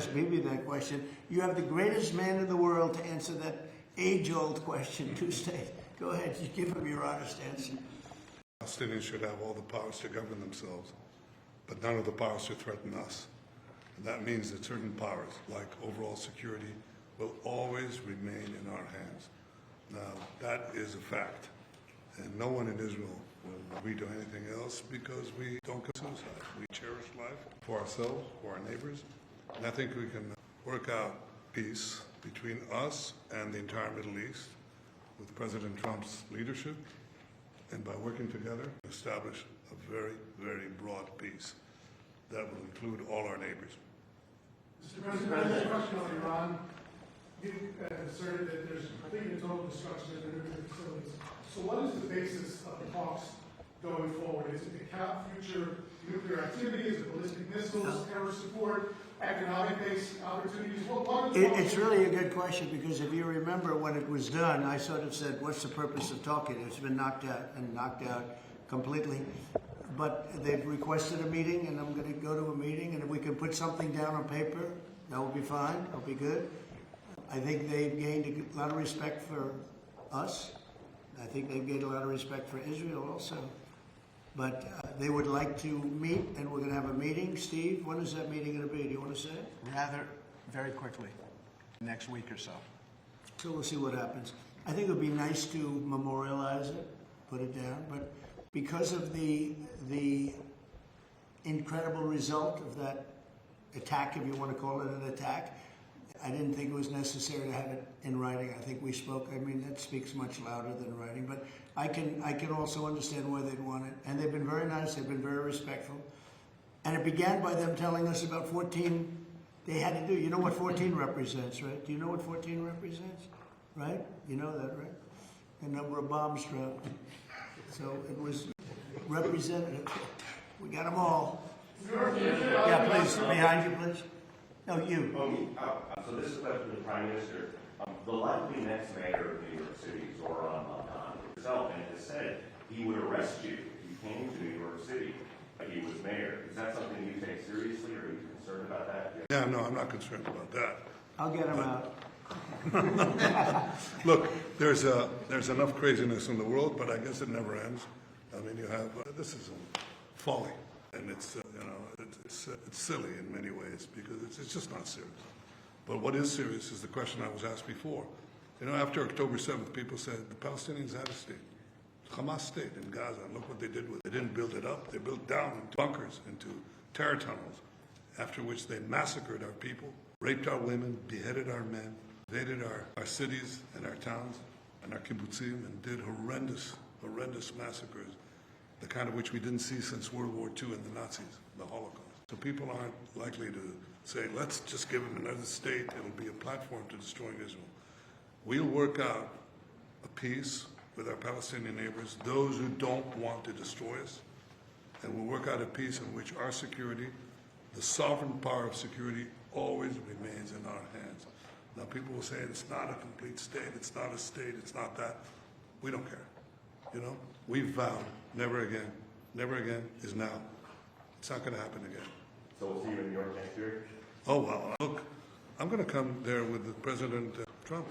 ask Bibi that question. You have the greatest man in the world to answer that age-old question, two-state. Go ahead, you give him your honest answer. Palestinians should have all the powers to govern themselves, but none of the powers to threaten us. And that means that certain powers, like overall security, will always remain in our hands. Now, that is a fact. And no one in Israel will agree to anything else because we don't commit suicide. We cherish life for ourselves, for our neighbors. And I think we can work out peace between us and the entire Middle East with President Trump's leadership, and by working together, establish a very, very broad peace that will include all our neighbors. Mr. President, there's a question on Iran. You asserted that there's complete and total destruction of their nuclear facilities. So what is the basis of the talks going forward? Is it to cap future nuclear activity? Is it ballistic missiles, terror support, economic-based opportunities? It's really a good question, because if you remember when it was done, I sort of said, what's the purpose of talking? It's been knocked out completely. But they've requested a meeting, and I'm going to go to a meeting, and if we can put something down on paper, that will be fine, that'll be good. I think they've gained a lot of respect for us. I think they've gained a lot of respect for Israel also. But they would like to meet, and we're going to have a meeting. Steve, when is that meeting going to be? Do you want to say it? Rather, very quickly, next week or so. So we'll see what happens. I think it would be nice to memorialize it, put it down, but because of the incredible result of that attack, if you want to call it an attack, I didn't think it was necessary to have it in writing. I think we spoke. I mean, that speaks much louder than writing. But I can also understand why they'd want it. And they've been very nice. They've been very respectful. And it began by them telling us about 14 they had to do. You know what 14 represents, right? Do you know what 14 represents? Right? You know that, right? The number of bombs dropped. So it was representative. We got them all. Yeah, please. Behind you, please. No, you. So this is a question to the Prime Minister. The likely next mayor of New York City, Zoran himself, and has said he would arrest you if you came to New York City if he was mayor. Is that something you take seriously, or are you concerned about that? Yeah, no, I'm not concerned about that. I'll get him out. Look, there's enough craziness in the world, but I guess it never ends. I mean, you have this is folly, and it's it's silly in many ways because it's just not serious. But what is serious is the question I was asked before. You know, after October 7th, people said the Palestinians had a state, Hamas state in Gaza, and look what they did with it. They didn't build it up; they built down into bunkers, into terror tunnels. After which they massacred our people, raped our women, beheaded our men, invaded our cities and our towns and our kibbutzim, and did horrendous massacres, the kind of which we didn't see since World War II and the Nazis, the Holocaust. So people aren't likely to say, let's just give them another state, it'll be a platform to destroying Israel. We'll work out a peace with our Palestinian neighbors, those who don't want to destroy us, and we'll work out a peace in which our security, the sovereign power of security, always remains in our hands. Now people will say it's not a complete state, it's not a state, it's not that. We don't care. You know, we've vowed never again is now. It's not going to happen again. So we'll see you in New York next year? Oh, well, look, I'm going to come there with President Trump.